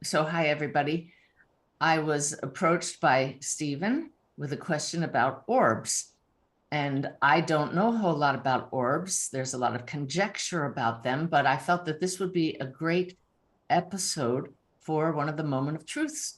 So hi, everybody. I was approached by Stephen with a question about orbs. And I don't know a whole lot about orbs. There's a lot of conjecture about them, but I felt that this would be a great episode for one of the Moment of Truth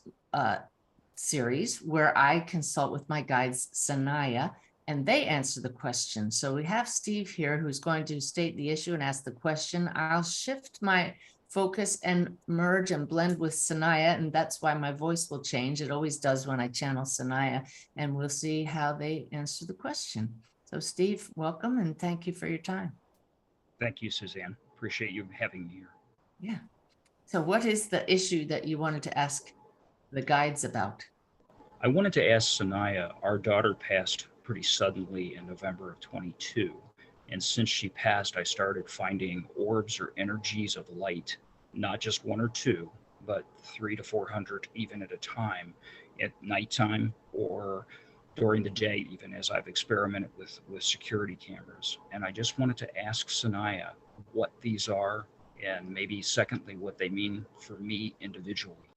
series where I consult with my guides, Sanaya, and they answer the question. So we have Steve here who's going to state the issue and ask the question. I'll shift my focus and merge and blend with Sanaya, and that's why my voice will change. It always does when I channel Sanaya, and we'll see how they answer the question. So Steve, welcome and thank you for your time. Thank you, Suzanne. Appreciate you having me here. Yeah. So what is the issue that you wanted to ask the guides about? I wanted to ask Sanaya, our daughter passed pretty suddenly in November of 22. And since she passed, I started finding orbs or energies of light, not just one or two, but 300 to 400 even at a time at nighttime or during the day, even as I've experimented with security cameras. And I just wanted to ask Sanaya what these are, and maybe secondly, what they mean for me individually.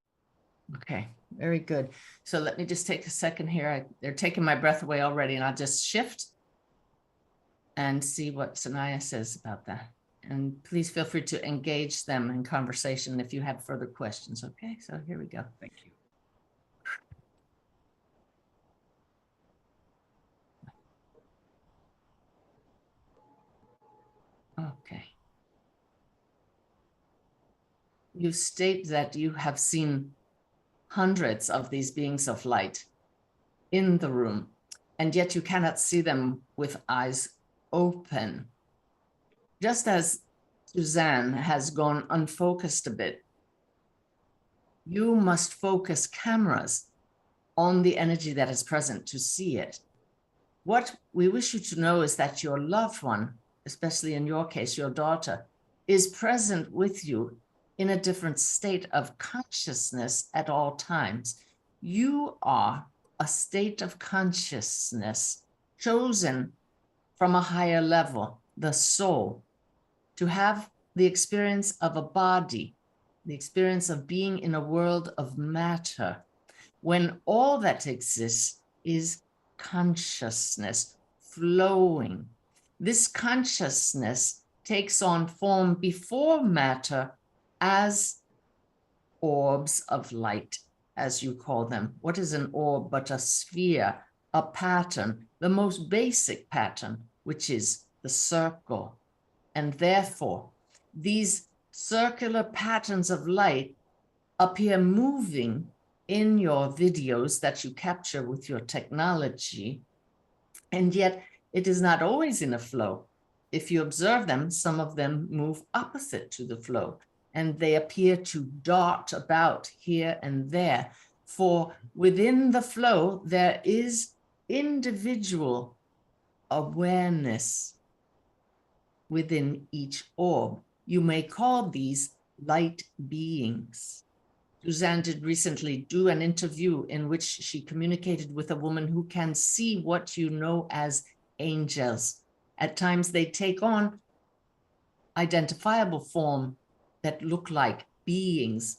Okay, very good. So let me just take a second here. They're taking my breath away already, and I'll just shift and see what Sanaya says about that. And please feel free to engage them in conversation if you have further questions. Okay, so here we go. Thank you. Okay. You state that you have seen hundreds of these beings of light in the room, and yet you cannot see them with eyes open. Just as Suzanne has gone unfocused a bit, you must focus cameras on the energy that is present to see it. What we wish you to know is that your loved one, especially in your case, your daughter, is present with you in a different state of consciousness at all times. You are a state of consciousness chosen from a higher level, the soul, to have the experience of a body, the experience of being in a world of matter, when all that exists is consciousness flowing. This consciousness takes on form before matter as orbs of light, as you call them. What is an orb but a sphere, a pattern, the most basic pattern, which is the circle? And therefore, these circular patterns of light appear moving in your videos that you capture with your technology, and yet it is not always in a flow. If you observe them, some of them move opposite to the flow, and they appear to dart about here and there. For within the flow, there is individual awareness within each orb. You may call these light beings. Suzanne did recently do an interview in which she communicated with a woman who can see what you know as angels. At times they take on identifiable form that look like beings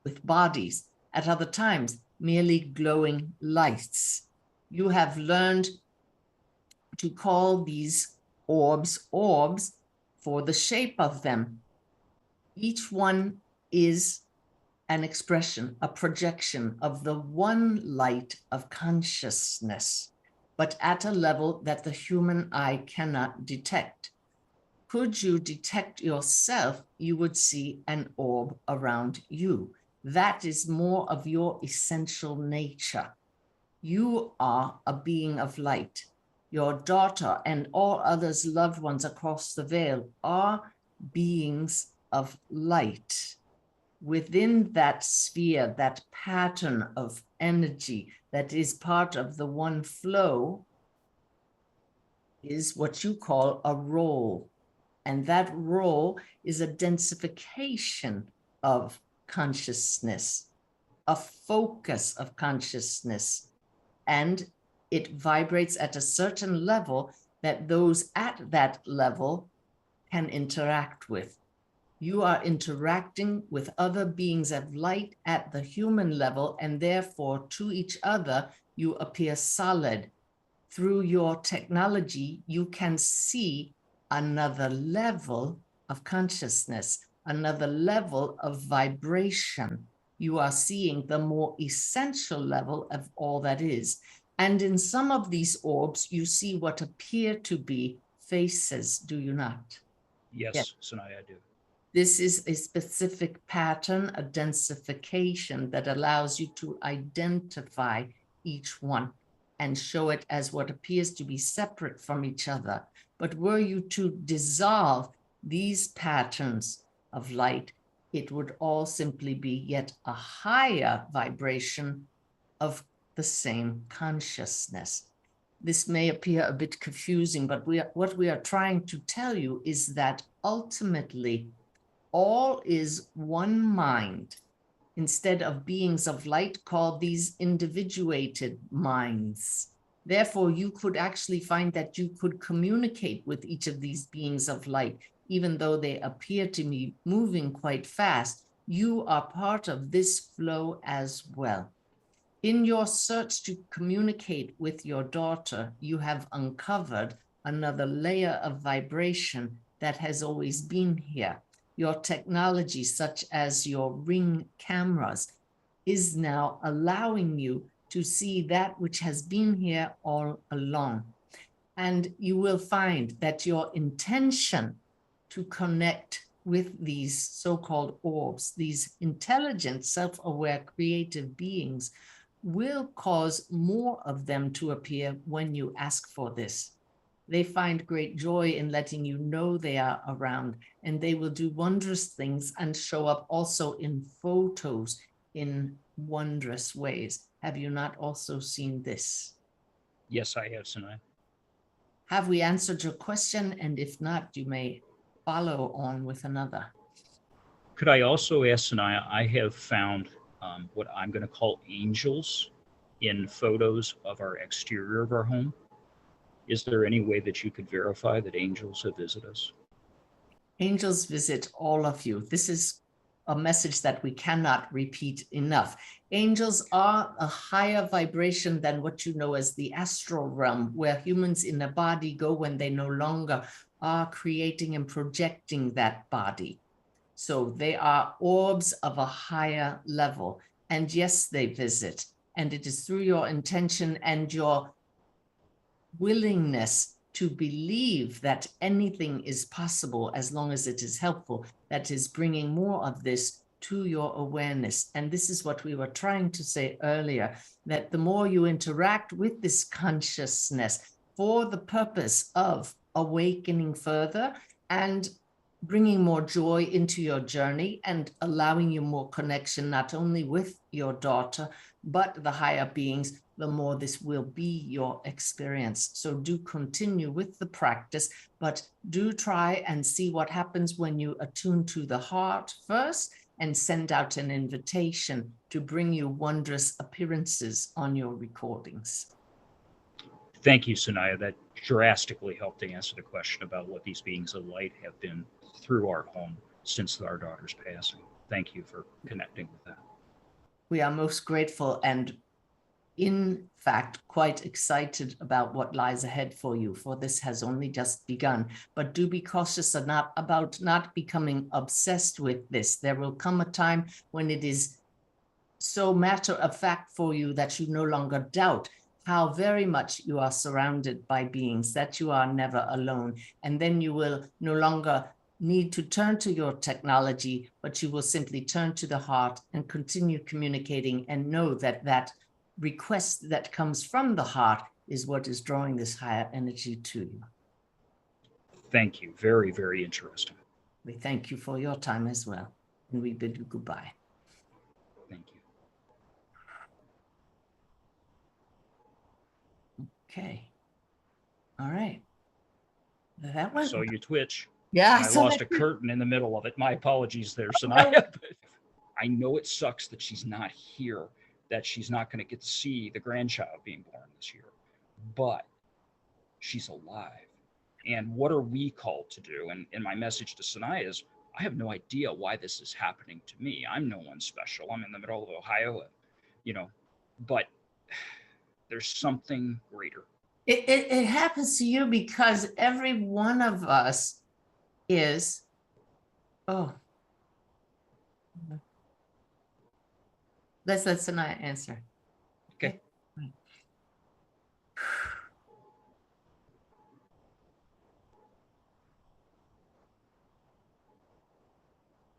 with bodies. At other times, merely glowing lights. You have learned to call these orbs orbs for the shape of them. Each one is an expression, a projection of the one light of consciousness, but at a level that the human eye cannot detect. Could you detect yourself, you would see an orb around you. That is more of your essential nature. You are a being of light. Your daughter and all others, loved ones across the veil, are beings of light. Within that sphere, that pattern of energy that is part of the one flow, is what you call a role. And that role is a densification of consciousness, a focus of consciousness. And it vibrates at a certain level that those at that level can interact with. You are interacting with other beings of light at the human level, and therefore to each other, you appear solid. Through your technology, you can see another level of consciousness, another level of vibration. You are seeing the more essential level of all that is. And in some of these orbs, you see what appear to be faces, do you not? Yes, Sanaya, I do. This is a specific pattern, a densification that allows you to identify each one and show it as what appears to be separate from each other. But were you to dissolve these patterns of light, it would all simply be yet a higher vibration of the same consciousness. This may appear a bit confusing, but what we are trying to tell you is that ultimately, all is one mind, instead of beings of light called these individuated minds. Therefore, you could actually find that you could communicate with each of these beings of light, even though they appear to be moving quite fast. You are part of this flow as well. In your search to communicate with your daughter, you have uncovered another layer of vibration that has always been here. Your technology, such as your Ring cameras, is now allowing you to see that which has been here all along. And you will find that your intention to connect with these so-called orbs, these intelligent, self-aware, creative beings, will cause more of them to appear when you ask for this. They find great joy in letting you know they are around, and they will do wondrous things and show up also in photos in wondrous ways. Have you not also seen this? Yes, I have, Sanaya. Have we answered your question? And if not, you may follow on with another. Could I also ask Sanaya? I have found what I'm going to call angels in photos of our exterior of our home. Is there any way that you could verify that angels have visited us? Angels visit all of you. This is a message that we cannot repeat enough. Angels are a higher vibration than what you know as the astral realm, where humans in a body go when they no longer are creating and projecting that body. So they are orbs of a higher level. And yes, they visit. And it is through your intention and your willingness to believe that anything is possible as long as it is helpful, that is bringing more of this to your awareness. And this is what we were trying to say earlier, that the more you interact with this consciousness for the purpose of awakening further and bringing more joy into your journey and allowing you more connection, not only with your daughter, but the higher beings, the more this will be your experience. So do continue with the practice, but do try and see what happens when you attune to the heart first and send out an invitation to bring you wondrous appearances on your recordings. Thank you, Sanaya. That drastically helped to answer the question about what these beings of light have been through our home since our daughter's passing. Thank you for connecting with that. We are most grateful and in fact, quite excited about what lies ahead for you, for this has only just begun. But do be cautious about not becoming obsessed with this. There will come a time when it is so matter of fact for you that you no longer doubt how very much you are surrounded by beings, that you are never alone. And then you will no longer need to turn to your technology, but you will simply turn to the heart and continue communicating and know that that request that comes from the heart is what is drawing this higher energy to you. Thank you. Very, very interesting. We thank you for your time as well, and we bid you goodbye. Thank you. Okay. All right. That one. So you twitch. Yeah, I lost a curtain in the middle of it. My apologies there, Sanaya. I know it sucks that she's not here, that she's not going to get to see the grandchild being born this year, but she's alive. And what are we called to do? And my message to Sanaya is, I have no idea why this is happening to me. I'm no one special. I'm in the middle of Ohio, you know, but there's something greater. It happens to you because every one of us is, oh, let's let Sanaya answer. Okay.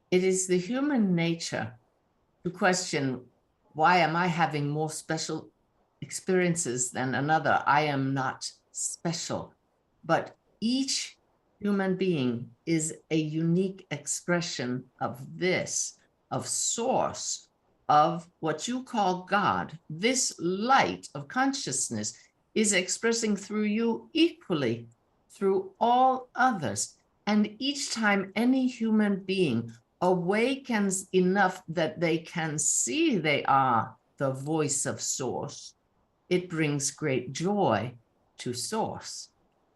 It is the human nature to question, why am I having more special experiences than another? I am not special. But each human being is a unique expression of this, of source, of what you call God. This light of consciousness is expressing through you equally through all others. And each time any human being awakens enough that they can see they are the voice of source, it brings great joy to source.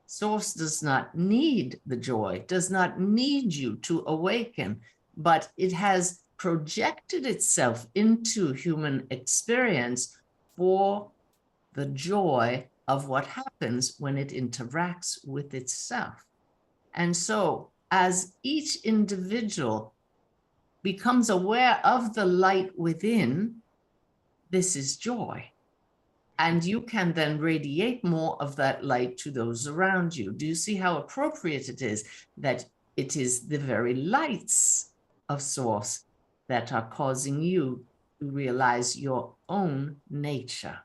Source does not need the joy, does not need you to awaken, but it has projected itself into human experience for the joy of what happens when it interacts with itself. And so, as each individual becomes aware of the light within, this is joy. And you can then radiate more of that light to those around you. Do you see how appropriate it is that it is the very lights of source that are causing you to realize your own nature?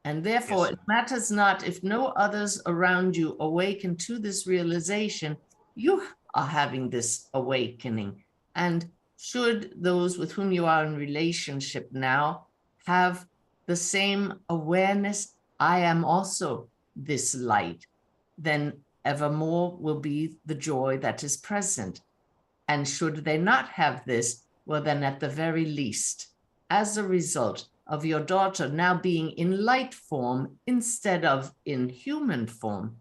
And therefore, Yes. it matters not if no others around you awaken to this realization, you are having this awakening. And should those with whom you are in relationship now have the same awareness, I am also this light, then evermore will be the joy that is present. And should they not have this, well, then at the very least, as a result of your daughter now being in light form instead of in human form,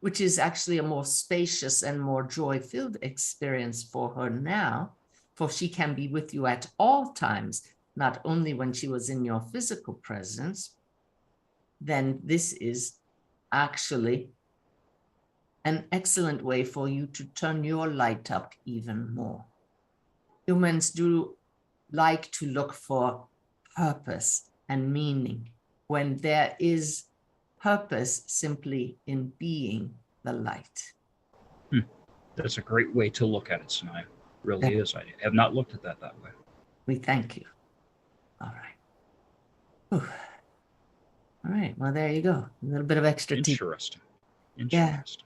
which is actually a more spacious and more joy-filled experience for her now, for she can be with you at all times, not only when she was in your physical presence, then this is actually an excellent way for you to turn your light up even more. Humans do like to look for purpose and meaning when there is purpose simply in being the light. That's a great way to look at it, Sanaya. Really Yeah. is. I have not looked at that way. We thank you. All right. Whew. All right. Well, there you go. A little bit of extra tea. Interesting. Yeah. Interesting.